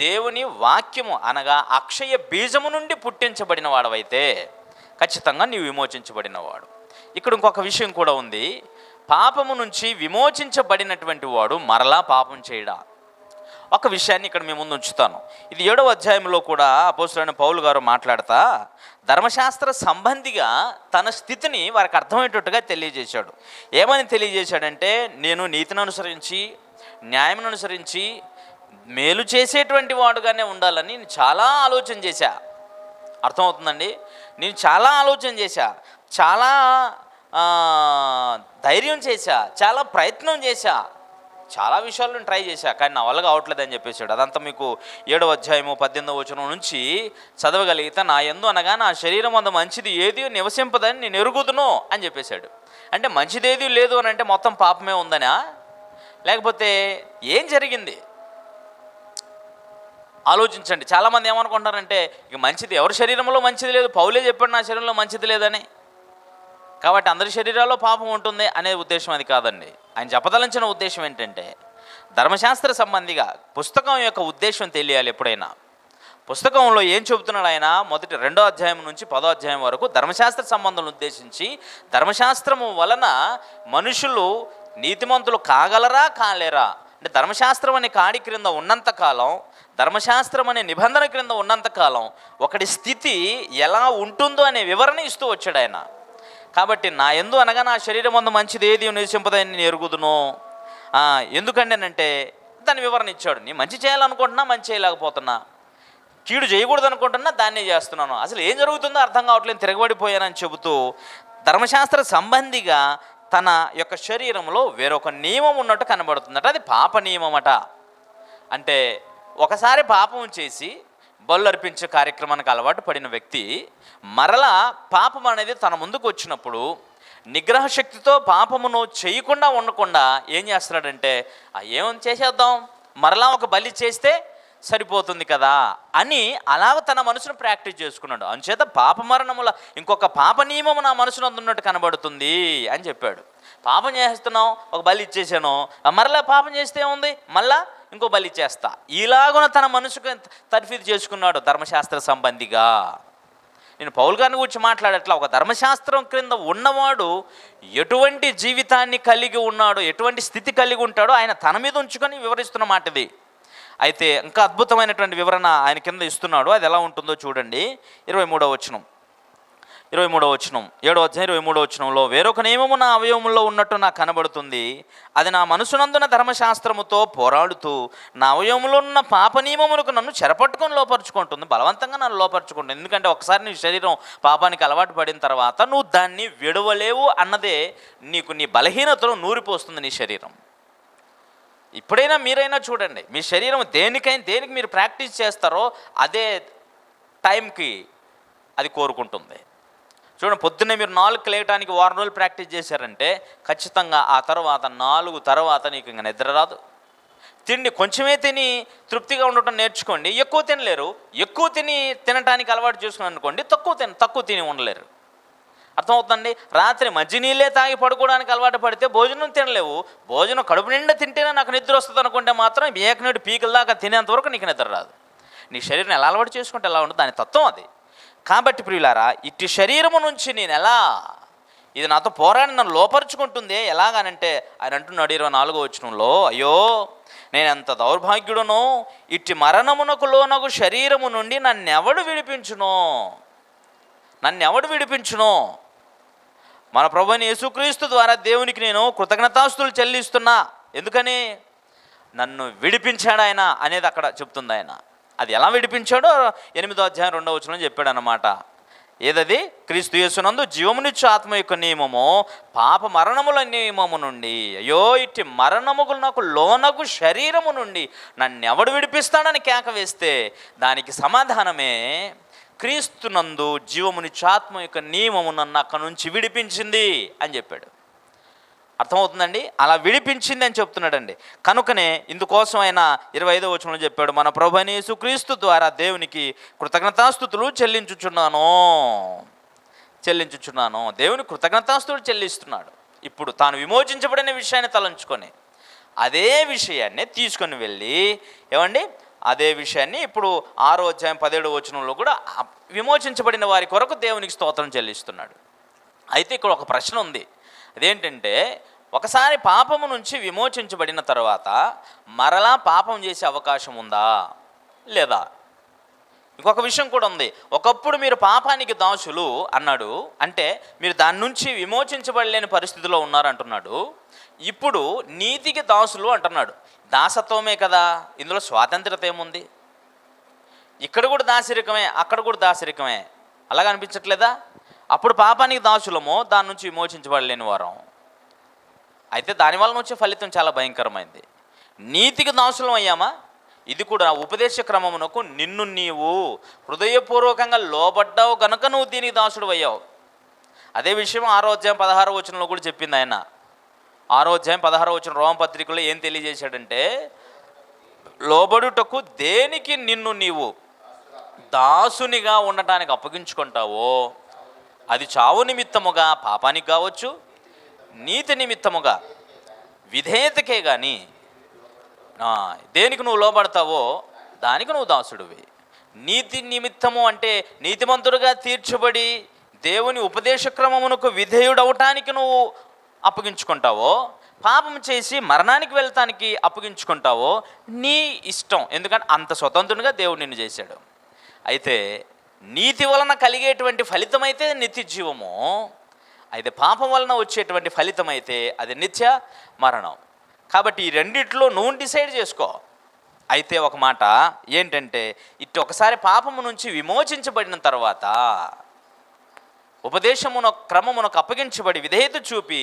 A: దేవుని వాక్యము అనగా అక్షయ బీజము నుండి పుట్టించబడిన వాడవైతే ఖచ్చితంగా నీవు విమోచించబడినవాడు. ఇక్కడ ఇంకొక విషయం కూడా ఉంది. పాపము నుంచి విమోచించబడినటువంటి వాడు మరలా పాపం చేయడా? ఒక విషయాన్ని ఇక్కడ మీ ముందు ఉంచుతాను. ఇది 7వ అధ్యాయంలో కూడా అపోస్తలుడైన పౌలు గారు మాట్లాడతా ధర్మశాస్త్ర సంబంధిగా తన స్థితిని వారికి అర్థమయ్యేటట్టుగా తెలియజేశాడు. ఏమని తెలియజేశాడంటే, నేను నీతిని అనుసరించి న్యాయం అనుసరించి మేలు చేసేటువంటి వాడుగానే ఉండాలని నేను చాలా ఆలోచన చేశా. అర్థమవుతుందండి? నేను చాలా ఆలోచన చేశా, చాలా ధైర్యం చేశా, చాలా ప్రయత్నం చేశా, చాలా విషయాలు నేను ట్రై చేశా, కానీ నా వల్ల కావట్లేదని చెప్పేశాడు. అదంతా మీకు 7వ అధ్యాయము 18వ వచనం నుంచి చదవగలిగితే, నా యందు అనగా నా శరీరం అందు మంచిది ఏది నివసింపదని నేను ఎరుగుదును అని చెప్పేశాడు. అంటే మంచిదేది లేదు అని అంటే మొత్తం పాపమే ఉందనా, లేకపోతే ఏం జరిగింది? ఆలోచించండి. చాలామంది ఏమనుకుంటారంటే, ఇక మంచిది ఎవరి శరీరంలో మంచిది లేదు, పౌలే చెప్పాడు నా శరీరంలో మంచిది లేదని, కాబట్టి అందరి శరీరాల్లో పాపం ఉంటుంది అనే ఉద్దేశం అది కాదండి. ఆయన చెప్పదలించిన ఉద్దేశం ఏంటంటే, ధర్మశాస్త్ర సంబంధిగా పుస్తకం యొక్క ఉద్దేశం తెలియాలి. ఎప్పుడైనా పుస్తకంలో ఏం చెబుతున్నాడు ఆయన, మొదటి 2వ అధ్యాయం నుంచి 10వ అధ్యాయం వరకు ధర్మశాస్త్ర సంబంధం ఉద్దేశించి, ధర్మశాస్త్రము వలన మనుషులు నీతిమంతులు కాగలరా కాలేరా, అంటే ధర్మశాస్త్రం అనే కాడి క్రింద ఉన్నంతకాలం, ధర్మశాస్త్రం అనే నిబంధన క్రింద ఉన్నంతకాలం ఒకటి స్థితి ఎలా ఉంటుందో అనే వివరణ ఇస్తూ వచ్చాడు ఆయన. కాబట్టి నా యందు అనగా నా శరీరం అందు మంచిది ఏది నివసింపదని నేను ఎరుగుదును. ఎందుకంటే అంటే దాని వివరణ ఇచ్చాడు. నేను మంచి చేయాలనుకుంటున్నా, మంచి చేయలేకపోతున్నా, కీడు చేయకూడదు అనుకుంటున్నా, దాన్నే చేస్తున్నాను, అసలు ఏం జరుగుతుందో అర్థం కావట్లేదు, తిరగబడిపోయానని చెబుతూ ధర్మశాస్త్ర సంబంధిగా తన యొక్క శరీరంలో వేరొక నియమం ఉన్నట్టు కనబడుతుందట. అది పాప నియమం అట. అంటే ఒకసారి పాపం చేసి బలు అర్పించే కార్యక్రమానికి అలవాటు పడిన వ్యక్తి మరలా పాపం అనేది తన ముందుకు వచ్చినప్పుడు నిగ్రహ శక్తితో పాపమును చేయకుండా ఉండకుండా ఏం చేస్తున్నాడంటే, ఏమని చేసేద్దాం, మరలా ఒక బలి చేస్తే సరిపోతుంది కదా అని అలాగ తన మనసును ప్రాక్టీస్ చేసుకున్నాడు. అందుచేత పాప మరణముల ఇంకొక పాప నియమము నా మనసును అందున్నట్టు కనబడుతుంది అని చెప్పాడు. పాపం చేస్తున్నాం, ఒక బలి ఇచ్చేసాను, మరలా పాపం చేస్తే ఏముంది, మళ్ళా ఇంకో బలి చేస్తా, ఇలాగున తన మనసుకు తర్ఫీదు చేసుకున్నాడు ధర్మశాస్త్ర సంబంధిగా. నేను పౌలు గారిని గురించి మాట్లాడట్లా. ఒక ధర్మశాస్త్రం క్రింద ఉన్నవాడు ఎటువంటి జీవితాన్ని కలిగి ఉన్నాడో, ఎటువంటి స్థితి కలిగి ఉంటాడో ఆయన తన మీద ఉంచుకొని వివరిస్తున్న మాట ఇది. అయితే ఇంకా అద్భుతమైనటువంటి వివరణ ఆయన కింద ఇస్తున్నాడు. అది ఎలా ఉంటుందో చూడండి. 23వ వచనం 7వ అధ్యాయం 23వ వచనంలో, వేరొక నియమము నా అవయవములో ఉన్నట్టు నాకు కనబడుతుంది, అది నా మనసునందున ధర్మశాస్త్రముతో పోరాడుతూ నా అవయవములో ఉన్న పాప నియమములకు నన్ను చెరపట్టుకొని లోపరుచుకుంటుంది, బలవంతంగా నన్ను లోపరుచుకుంటుంది. ఎందుకంటే ఒకసారి నీ శరీరం పాపానికి అలవాటు పడిన తర్వాత నువ్వు దాన్ని విడవలేవు అన్నదే నీకు నీ బలహీనతను నూరిపోస్తుంది నీ శరీరం. ఇప్పుడైనా మీరైనా చూడండి, మీ శరీరం దేనికి మీరు ప్రాక్టీస్ చేస్తారో అదే టైంకి అది కోరుకుంటుంది. చూడండి, పొద్దున్నే మీరు 4కి లేయటానికి 1 రోజులు ప్రాక్టీస్ చేశారంటే ఖచ్చితంగా ఆ తర్వాత 4 తర్వాత నీకు ఇంకా నిద్ర రాదు. తిండి కొంచెమే తిని తృప్తిగా ఉండటం నేర్చుకోండి. ఎక్కువ తినలేరు. ఎక్కువ తినటానికి అలవాటు చేసుకుని అనుకోండి, తక్కువ తిని ఉండలేరు. అర్థమవుతుందండి? రాత్రి మంచినీళ్ళే తాగి పడుకోవడానికి అలవాటు పడితే భోజనం తినలేవు. భోజనం కడుపు నిండా తింటేనే నాకు నిద్ర వస్తుంది అనుకుంటే మాత్రం ఏకనాడు పీకల దాకా తినేంతవరకు నీకు నిద్ర రాదు. నీ శరీరం ఎలా అలవాటు చేసుకుంటే ఎలా ఉంటుంది, దాని తత్వం అది. కాబట్టి ప్రియులారా, ఇట్టి శరీరము నుంచి నేను ఇది నాతో పోరాడి నన్ను లోపరుచుకుంటుంది ఎలాగనంటే ఆయన అంటున్నాడు 24వ వచనంలో, అయ్యో నేను ఎంత దౌర్భాగ్యుడునో, ఇట్టి మరణమునకు లోనగు శరీరము నుండి నన్నెవడు విడిపించునో. మన ప్రభువైన యేసుక్రీస్తు ద్వారా దేవునికి నేను కృతజ్ఞతాస్తులు చెల్లిస్తున్నా. ఎందుకని? నన్ను విడిపించాడు ఆయన అనేది అక్కడ చెప్తుంది ఆయన. అది ఎలా విడిపించాడో 8వ అధ్యాయం 2వ వచనంలో చెప్పాడు అన్నమాట. ఏదది? క్రీస్తు యేసునందు జీవమునిచ్చు ఆత్మ యొక్క నియమము పాప మరణముల నియమము నుండి, అయ్యో ఇట్టి మరణములకు లోనగు శరీరము నుండి నన్నెవడు విడిపిస్తాడని కేక వేస్తే దానికి సమాధానమే, క్రీస్తునందు జీవమునిచ్చు ఆత్మ యొక్క నియమము నన్ను అక్కడి నుంచి విడిపించింది అని చెప్పాడు. అర్థమవుతుందండి? అలా విడిపించింది అని చెప్తున్నాడండి. కనుకనే ఇందుకోసం ఆయన 25వ వచనంలో చెప్పాడు, మన ప్రభువైన యేసుక్రీస్తు ద్వారా దేవునికి కృతజ్ఞతాస్తుతులు చెల్లించుచున్నాను. దేవుని కృతజ్ఞతాస్తుతులు చెల్లిస్తున్నాడు. ఇప్పుడు తాను విమోచించబడిన విషయాన్ని తలంచుకొని అదే విషయాన్ని తీసుకొని వెళ్ళి అదే విషయాన్ని ఇప్పుడు 6వ అధ్యాయం 17వ వచనంలో కూడా విమోచించబడిన వారి కొరకు దేవునికి స్తోత్రం చెల్లిస్తున్నాడు. అయితే ఇక్కడ ఒక ప్రశ్న ఉంది. అదేంటంటే, ఒకసారి పాపము నుంచి విమోచించబడిన తర్వాత మరలా పాపం చేసే అవకాశం ఉందా లేదా? ఇంకొక విషయం కూడా ఉంది. ఒకప్పుడు మీరు పాపానికి దాసులు అన్నాడు, అంటే మీరు దాని నుంచి విమోచించబడలేని పరిస్థితిలో ఉన్నారంటున్నాడు. ఇప్పుడు నీతికి దాసులు అంటున్నాడు. దాసత్వమే కదా, ఇందులో స్వాతంత్రత ఏముంది? ఇక్కడ కూడా దాసరికమే, అక్కడ కూడా దాసరికమే. అలాగ అనిపించట్లేదా? అప్పుడు పాపానికి దాసులము, దాని నుంచి విమోచించబడలేని వారం. అయితే దానివల్ల వచ్చే ఫలితం చాలా భయంకరమైంది. నీతికి దాసులం అయ్యామా? ఇది కూడా ఉపదేశ క్రమమునకు నిన్ను నీవు హృదయపూర్వకంగా లోబడ్డావు గనుక నువ్వు దీనికి దాసుడు అయ్యావు. అదే విషయం 6వ అధ్యాయం 16వ వచనంలో కూడా చెప్పింది ఆయన. 6వ అధ్యాయం 16వ వచనం రోమపత్రికలో ఏం తెలియజేశాడంటే, లోబడుటకు దేనికి నిన్ను నీవు దాసునిగా ఉండటానికి అప్పగించుకుంటావో అది చావు నిమిత్తముగా పాపానికి కావచ్చు, నీతి నిమిత్తముగా విధేయతకే కానీ దేనికి నువ్వు లోబడతావో దానికి నువ్వు దాసుడివి. నీతి నిమిత్తము అంటే నీతిమంతుడుగా తీర్చబడి దేవుని ఉపదేశ క్రమమునకు విధేయుడవటానికి నువ్వు అప్పగించుకుంటావో, పాపం చేసి మరణానికి వెళ్తానికి అప్పగించుకుంటావో నీ ఇష్టం. ఎందుకంటే అంత స్వతంత్రునిగా దేవుడు నిన్ను చేశాడు. అయితే నీతి వలన కలిగేటువంటి ఫలితం అయితే నిత్య జీవము, అయితే పాపం వలన వచ్చేటువంటి ఫలితం అయితే అది నిత్య మరణం. కాబట్టి ఈ రెండిట్లో నువ్వు డిసైడ్ చేసుకో. అయితే ఒక మాట ఏంటంటే, ఇటు ఒకసారి పాపము నుంచి విమోచించబడిన తర్వాత క్రమమునకు అప్పగించబడి విధేయత చూపి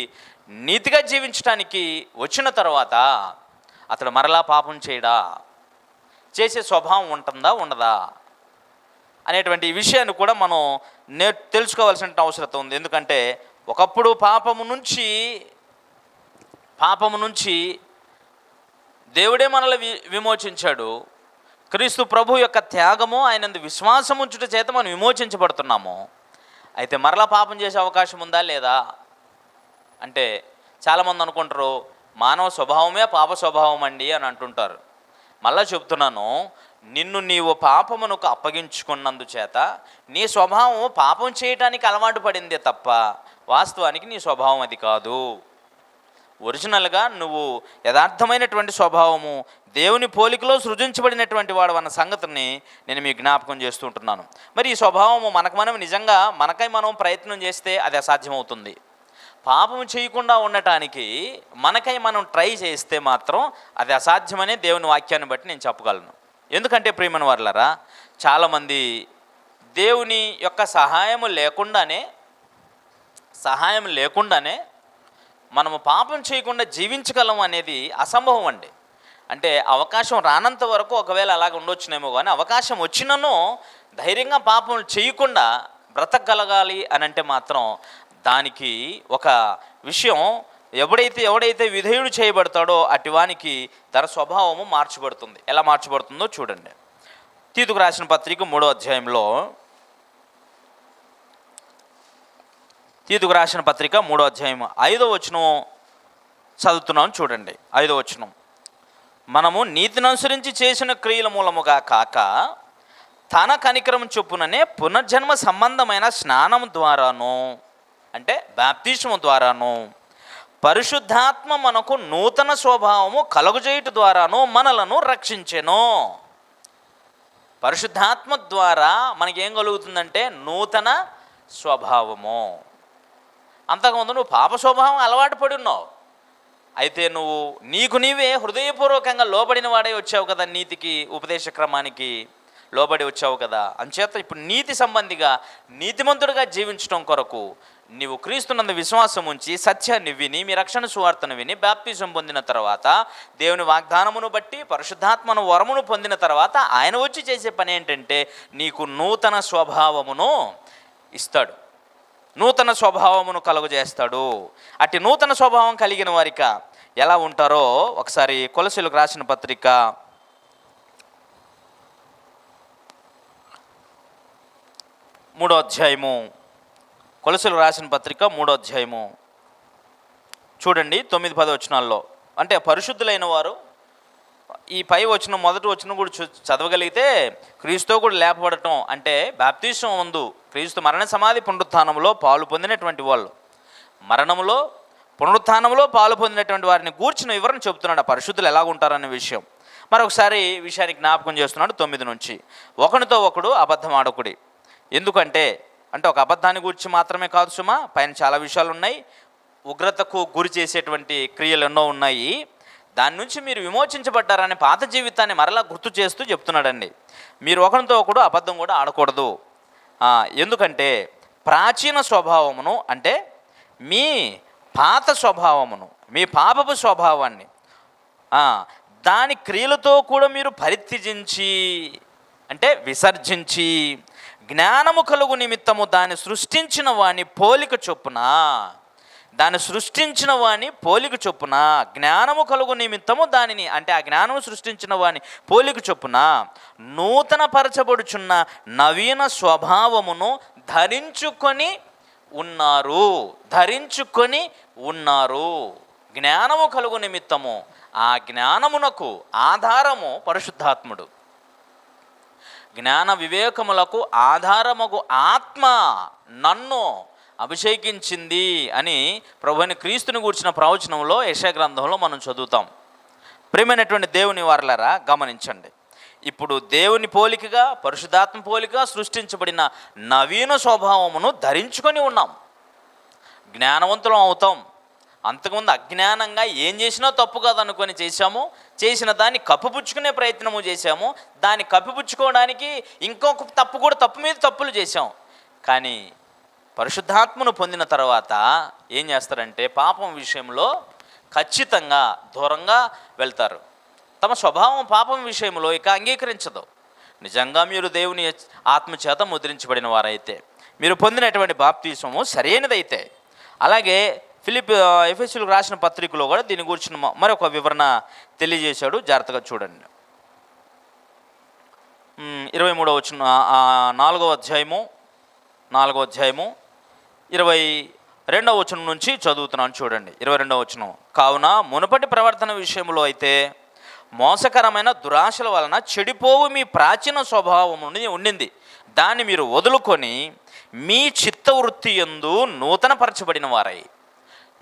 A: నీతిగా జీవించడానికి వచ్చిన తర్వాత అతడు మరలా పాపం చేయడా, చేసే స్వభావం ఉంటుందా ఉండదా అనేటువంటి ఈ విషయాన్ని కూడా మనం తెలుసుకోవాల్సిన అవసరం ఉంది. ఎందుకంటే ఒకప్పుడు పాపము నుంచి దేవుడే మనల్ని విమోచించాడు. క్రీస్తు ప్రభు యొక్క త్యాగము, ఆయనందు విశ్వాసం ఉంచుట చేత మనం విమోచించబడుతున్నాము. అయితే మరలా పాపం చేసే అవకాశం ఉందా లేదా అంటే, చాలామంది అనుకుంటారు మానవ స్వభావమే పాప స్వభావం అండి అని అంటుంటారు. మళ్ళా చెప్తున్నాను, నిన్ను నీవు పాపమునకు అప్పగించుకున్నందు చేత నీ స్వభావం పాపం చేయటానికి అలవాటు పడిందే తప్ప వాస్తవానికి నీ స్వభావం అది కాదు. ఒరిజినల్గా నువ్వు యథార్థమైనటువంటి స్వభావము దేవుని పోలికలో సృజించబడినటువంటి వాడు అన్న సంగతిని నేను మీకు జ్ఞాపకం చేస్తుంటున్నాను. మరి ఈ స్వభావము మనం నిజంగా మనకై మనం ప్రయత్నం చేస్తే అది అసాధ్యమవుతుంది. పాపం చేయకుండా ఉండటానికి మనకై మనం ట్రై చేస్తే మాత్రం అది అసాధ్యమనే దేవుని వాక్యాన్ని బట్టి నేను చెప్పగలను. ఎందుకంటే ప్రియమైన వారలారా, చాలామంది దేవుని యొక్క సహాయం లేకుండానే మనము పాపం చేయకుండా జీవించగలం అనేది అసంభవం అండి. అంటే అవకాశం రానంత వరకు ఒకవేళ అలాగ ఉండొచ్చునేమో, కానీ అవకాశం వచ్చినను ధైర్యంగా పాపం చేయకుండా బ్రతకగలగాలి అని అంటే మాత్రం దానికి ఒక విషయం, ఎవడైతే విధేయుడు చేయబడతాడో అటువానికి తన స్వభావము మార్చబడుతుంది. ఎలా మార్చబడుతుందో చూడండి. తీతుకు రాసిన పత్రిక 3వ అధ్యాయంలో, తీతుకు రాసిన పత్రిక 3వ అధ్యాయం 5వ వచనం చదువుతున్నాం చూడండి. 5వ వచనం, మనము నీతిని అనుసరించి చేసిన క్రియల మూలముగా కాక తన కనికరం చొప్పుననే పునర్జన్మ సంబంధమైన స్నానం ద్వారాను, అంటే బాప్తిస్మము ద్వారాను, పరిశుద్ధాత్మ మనకు నూతన స్వభావము కలుగజేయుట ద్వారాను మనలను రక్షించెను. పరిశుద్ధాత్మ ద్వారా మనకేం కలుగుతుందంటే నూతన స్వభావము. అంతకుముందు నువ్వు పాప స్వభావం అలవాటు పడి ఉన్నావు. అయితే నువ్వు నీకు నీవే హృదయపూర్వకంగా లోబడిన వాడే వచ్చావు కదా, నీతికి ఉపదేశ క్రమానికి లోబడి వచ్చావు కదా. అంచేత ఇప్పుడు నీతి సంబంధిగా నీతిమంతుడిగా జీవించడం కొరకు నీవు క్రీస్తునందు విశ్వాసం ఉంచి సత్యాన్ని విని మీ రక్షణ సువార్తను విని బాప్తిజం పొందిన తర్వాత దేవుని వాగ్దానమును బట్టి పరిశుద్ధాత్మను వరమును పొందిన తర్వాత ఆయన వచ్చి చేసే పని ఏంటంటే నీకు నూతన స్వభావమును ఇస్తాడు, నూతన స్వభావమును కలుగజేస్తాడు. అట్టి నూతన స్వభావం కలిగిన వారిక ఎలా ఉంటారో ఒకసారి కొలసీలకు రాసిన పత్రిక 3వ అధ్యాయము, కొలసీలకు రాసిన పత్రిక 3వ అధ్యాయము చూడండి 9-10 వచనాల్లో. అంటే పరిశుద్ధులైన వారు ఈ పై వచనం మొదటి వచనం కూడా చదవగలిగితే క్రీస్తుతో కూడా లేపబడటం అంటే బాప్తిసం ముందు క్రీస్తు మరణ సమాధి పునరుత్థానంలో పాలు పొందినటువంటి వాళ్ళు, మరణములో పునరుత్థానంలో పాలు పొందినటువంటి వారిని గూర్చిన వివరణ చెబుతున్నాడు, ఆ పరిశుద్ధులు ఎలాగుంటారనే విషయం. మరొకసారి విషయాన్ని జ్ఞాపకం చేస్తున్నాడు 9 నుంచి. ఒకనితో ఒకడు అబద్ధం ఆడకుడి. ఎందుకంటే ఒక అబద్ధాన్ని గురించి మాత్రమే కాదు సుమా, పైన చాలా విషయాలు ఉన్నాయి. ఉగ్రతకు గురి చేసేటువంటి క్రియలు ఎన్నో ఉన్నాయి. దాని నుంచి మీరు విమోచించబడ్డారనే పాత జీవితాన్ని మరలా గుర్తు చేస్తూ చెప్తున్నాడండి. మీరు ఒకరితో ఒకడు అబద్ధం కూడా ఆడకూడదు. ఎందుకంటే ప్రాచీన స్వభావమును, అంటే మీ పాత స్వభావమును, మీ పాపపు స్వభావాన్ని దాని క్రియలతో కూడా మీరు పరిత్యజించి, అంటే విసర్జించి, జ్ఞానము కలుగు నిమిత్తము దాన్ని సృష్టించిన వాని పోలిక చొప్పున, జ్ఞానము కలుగు నిమిత్తము దానిని, అంటే ఆ జ్ఞానము సృష్టించిన వాని పోలిక చొప్పున నూతన పరచబడుచున్న నవీన స్వభావమును ధరించుకొని ఉన్నారు. జ్ఞానము కలుగు నిమిత్తము, ఆ జ్ఞానమునకు ఆధారము పరిశుద్ధాత్ముడు. జ్ఞాన వివేకములకు ఆధారముకు ఆత్మ నన్ను అభిషేకించింది అని ప్రభువైన క్రీస్తుని గూర్చిన ప్రవచనంలో యెషయా గ్రంథంలో మనం చదువుతాం. ప్రియమైనటువంటి దేవుని వారలారా, గమనించండి. ఇప్పుడు దేవుని పోలికగా, పరిశుద్ధాత్మ పోలికగా సృష్టించబడిన నవీన స్వభావమును ధరించుకొని ఉన్నాం. జ్ఞానవంతులం అవుతాం. అంతకుముందు అజ్ఞానంగా ఏం చేసినా తప్పు కాదనుకొని చేశాము. చేసిన దాన్ని కప్పిపుచ్చుకునే ప్రయత్నము చేశాము. దాన్ని కప్పిపుచ్చుకోవడానికి ఇంకొక తప్పు మీద తప్పులు చేశాం. కానీ పరిశుద్ధాత్మను పొందిన తర్వాత ఏం చేస్తారంటే పాపం విషయంలో ఖచ్చితంగా దూరంగా వెళ్తారు. తమ స్వభావం పాపం విషయంలో ఇక అంగీకరించదు. నిజంగా మీరు దేవుని ఆత్మచేత ముద్రించబడిన వారైతే, మీరు పొందినటువంటి బాప్తిస్మము సరైనదైతే, అలాగే ఎఫెసీయులకు రాసిన పత్రికలో కూడా దీని గురించి మరొక వివరణ తెలియజేశాడు. జాగ్రత్తగా చూడండి. 23వ వచనం, 4వ అధ్యాయము 22వ వచనం నుంచి చదువుతున్నాను చూడండి. 22వ వచనం. కావున మునుపటి ప్రవర్తన విషయంలో అయితే మోసకరమైన దురాశల వలన చెడిపోవు మీ ప్రాచీన స్వభావం ఉండింది. దాన్ని మీరు వదులుకొని మీ చిత్తవృత్తి యందు నూతన పరచబడిన వారై.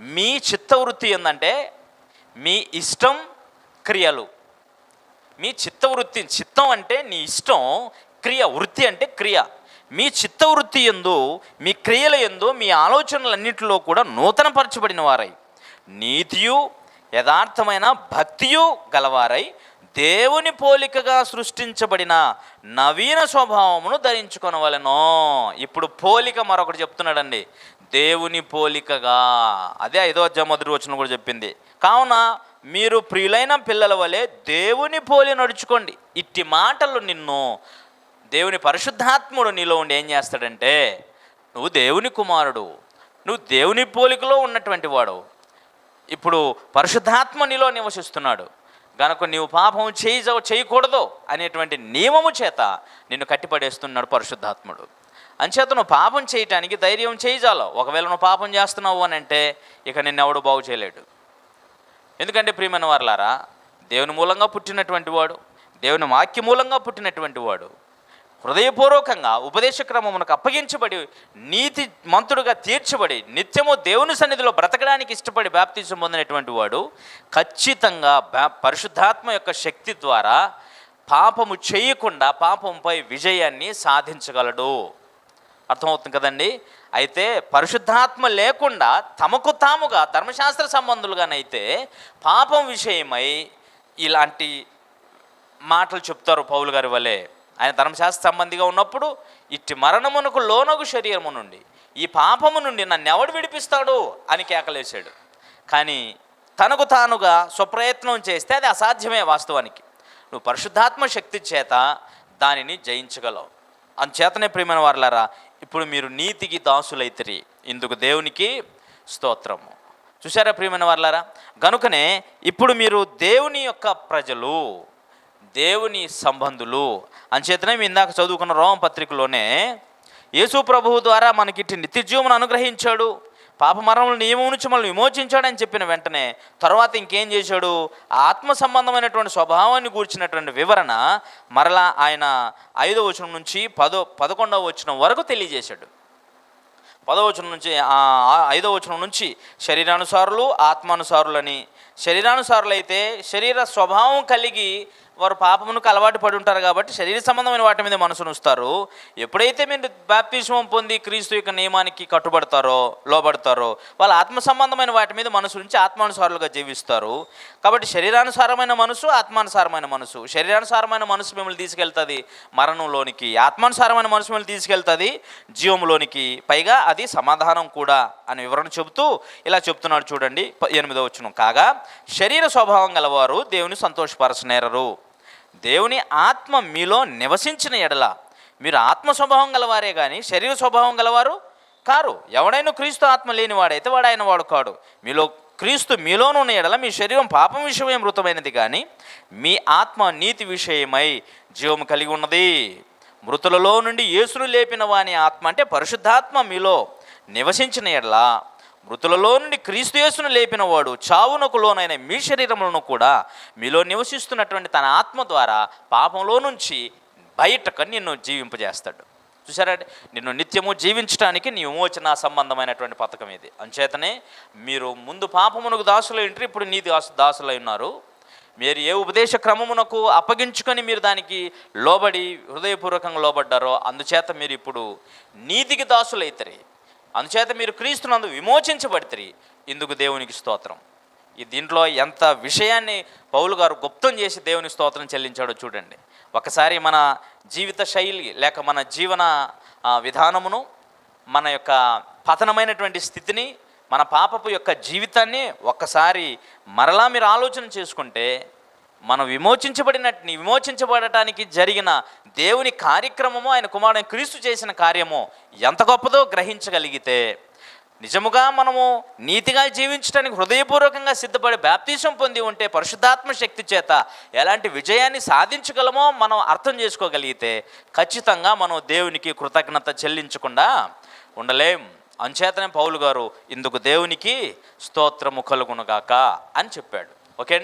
A: మీ చిత్తవృత్తి ఏందంటే మీ ఇష్టం, క్రియలు. మీ చిత్తవృత్తి, చిత్తం అంటే నీ ఇష్టం, క్రియ, వృత్తి అంటే క్రియ. మీ చిత్తవృత్తి యందు, మీ క్రియల యందు, మీ ఆలోచనలన్నింటిలో కూడా నూతన పరచబడిన వారై, నీతియు యథార్థమైన భక్తియు గలవారై, దేవుని పోలికగా సృష్టించబడిన నవీన స్వభావమును ధరించుకొనవలెను. ఇప్పుడు పోలిక మరొకటి చెప్తున్నాడండి, దేవుని పోలికగా. అదే 5వ అధ్యాయం 1వ వచనం కూడా చెప్పింది. కావున మీరు ప్రియులైన పిల్లల వలె దేవుని పోలి నడుచుకోండి. ఇట్టి మాటలు నిన్ను దేవుని పరిశుద్ధాత్ముడు నీలో ఉండి ఏం చేస్తాడంటే, నువ్వు దేవుని కుమారుడు, నువ్వు దేవుని పోలికలో ఉన్నటువంటి వాడు. ఇప్పుడు పరిశుద్ధాత్మ నీలో నివసిస్తున్నాడు గనుక నీవు పాపం చేయకూడదు అనేటువంటి నియమము చేత నిన్ను కట్టిపడేస్తున్నాడు పరిశుద్ధాత్ముడు. అంచేత నువ్వు పాపం చేయటానికి ధైర్యం చేయజాలో. ఒకవేళ నువ్వు పాపం చేస్తున్నావు అని అంటే ఇక నిన్నెవడు బాగు చేయలేడు. ఎందుకంటే ప్రియమైన వారలారా, దేవుని మూలంగా పుట్టినటువంటి వాడు, దేవుని వాక్య మూలంగా పుట్టినటువంటి వాడు, హృదయపూర్వకంగా ఉపదేశ క్రమమునకు అప్పగించబడి నీతి మంతుడుగా తీర్చబడి నిత్యము దేవుని సన్నిధిలో బ్రతకడానికి ఇష్టపడి బాప్తిజం పొందినటువంటి వాడు ఖచ్చితంగా పరిశుద్ధాత్మ యొక్క శక్తి ద్వారా పాపము చేయకుండా పాపంపై విజయాన్ని సాధించగలడు. అర్థమవుతుంది కదండి. అయితే పరిశుద్ధాత్మ లేకుండా తమకు తాముగా ధర్మశాస్త్ర సంబంధులుగానైతే పాపం విషయమై ఇలాంటి మాటలు చెప్తారు పౌలు గారి వలె. ఆయన ధర్మశాస్త్ర సంబంధిగా ఉన్నప్పుడు ఇట్టి మరణమునకు లోనగు శరీరము నుండి, ఈ పాపము నుండి నన్ను ఎవడు విడిపిస్తాడు అని కేకలేశాడు. కానీ తనకు తానుగా స్వప్రయత్నం చేస్తే అది అసాధ్యమే. వాస్తవానికి నువ్వు పరిశుద్ధాత్మ శక్తి చేత దానిని జయించగలవు. అందుచేతనే ప్రియమైన వారలారా, ఇప్పుడు మీరు నీతికి దాసులైతిరి, ఇందుకు దేవునికి స్తోత్రము. చూసారా ప్రియమైన వారలారా, గనుకనే ఇప్పుడు మీరు దేవుని యొక్క ప్రజలు, దేవుని సంబంధులు. అంచేతనే మీ ఇందాక చదువుకున్న రోమ పత్రికలోనే యేసు ప్రభువు ద్వారా మనకి ఇట్టి నిత్య జీవమును అనుగ్రహించాడు, పాప మరణముల నియమం నుంచి మనల్ని విమోచించాడని చెప్పిన వెంటనే తర్వాత ఇంకేం చేశాడు, ఆత్మ సంబంధమైనటువంటి స్వభావాన్ని గూర్చినటువంటి వివరణ మరలా ఆయన 5వ వచనం నుంచి 11వ వచనం వరకు తెలియజేశాడు. 10వ వచనం నుంచి 5వ వచనం నుంచి శరీరానుసారులు ఆత్మానుసారులని. శరీరానుసారులైతే శరీర స్వభావం కలిగి వారు పాపమునకు అలవాటు పడి ఉంటారు కాబట్టి శరీర సంబంధమైన వాటి మీద మనసును ఉంచుతారు. ఎప్పుడైతే మీరు బాప్తిస్మం పొంది క్రీస్తు యొక్క నియమానికి కట్టుబడతారో లోబడతారో వాళ్ళు ఆత్మ సంబంధమైన వాటి మీద మనసు నుంచి ఆత్మానుసారులుగా జీవిస్తారు. కాబట్టి శరీరానుసారమైన మనసు, ఆత్మానుసారమైన మనసు. శరీరానుసారమైన మనసు మిమ్మల్ని తీసుకెళ్తుంది మరణంలోనికి, ఆత్మానుసారమైన మనసు మిమ్మల్ని తీసుకెళ్తుంది జీవంలోనికి, పైగా అది సమాధానం కూడా అని వివరణ చెబుతూ ఇలా చెప్తున్నాడు చూడండి 8వ వచనం. కాగా శరీర స్వభావం గలవారు దేవుని సంతోషపరచనేరరు. దేవుని ఆత్మ మీలో నివసించిన ఎడల మీరు ఆత్మ స్వభావం గలవారే కానీ శరీర స్వభావం గలవారు కారు. ఎవడైనా క్రీస్తు ఆత్మ లేనివాడైతే వాడు ఆయన వాడు కాడు. క్రీస్తు మీలోనున్న ఎడల మీ శరీరం పాపం విషయమై మృతమైనది కానీ మీ ఆత్మ నీతి విషయమై జీవము కలిగి ఉన్నది. మృతులలో నుండి యేసును లేపిన వాని ఆత్మ అంటే పరిశుద్ధాత్మ మీలో నివసించిన ఎడల మృతులలో నుండి క్రీస్తు యేసును లేపిన వాడు చావునకు లోనైన మీ శరీరములను కూడా మీలో నివసిస్తున్నటువంటి తన ఆత్మ ద్వారా పాపంలో నుంచి బయటకు నిన్ను జీవింపజేస్తాడు. చూసారంటే నిన్ను నిత్యము జీవించడానికి నీ విమోచన సంబంధమైనటువంటి పథకం ఇది. అంచేతనే మీరు ముందు పాపమునకు దాసులై ఉంటారు, ఇప్పుడు నీ దాసులై ఉన్నారు. మీరు ఏ ఉపదేశ క్రమమునకు అప్పగించుకొని మీరు దానికి లోబడి హృదయపూర్వకంగా లోబడ్డారో అందుచేత మీరు ఇప్పుడు నీతికి దాసులైతారు. అందుచేత మీరు క్రీస్తునందు విమోచించబడితే ఇందుకు దేవునికి స్తోత్రం. దీంట్లో ఎంత విషయాన్ని పౌలు గారు గుప్తం చేసి దేవుని స్తోత్రం చెల్లించాడో చూడండి. ఒకసారి మన జీవిత శైలి లేక మన జీవన విధానమును, మన యొక్క పతనమైనటువంటి స్థితిని, మన పాపపు యొక్క జీవితాన్ని ఒక్కసారి మరలా మీరు ఆలోచన చేసుకుంటే మనం విమోచించబడటానికి జరిగిన దేవుని కార్యక్రమము, ఆయన కుమారుడైన క్రీస్తు చేసిన కార్యము ఎంత గొప్పదో గ్రహించగలిగితే నిజముగా మనము నీతిగా జీవించడానికి హృదయపూర్వకంగా సిద్ధపడి బాప్తిసం పొంది ఉంటే పరిశుద్ధాత్మ శక్తి చేత ఎలాంటి విజయాన్ని సాధించగలమో మనం అర్థం చేసుకోగలిగితే ఖచ్చితంగా మనం దేవునికి కృతజ్ఞత చెల్లించకుండా ఉండలేం. అంచేతనే పౌలు గారు ఇందుకు దేవునికి స్తోత్రము కలుగునుగాక అని చెప్పాడు. ఓకే అండి.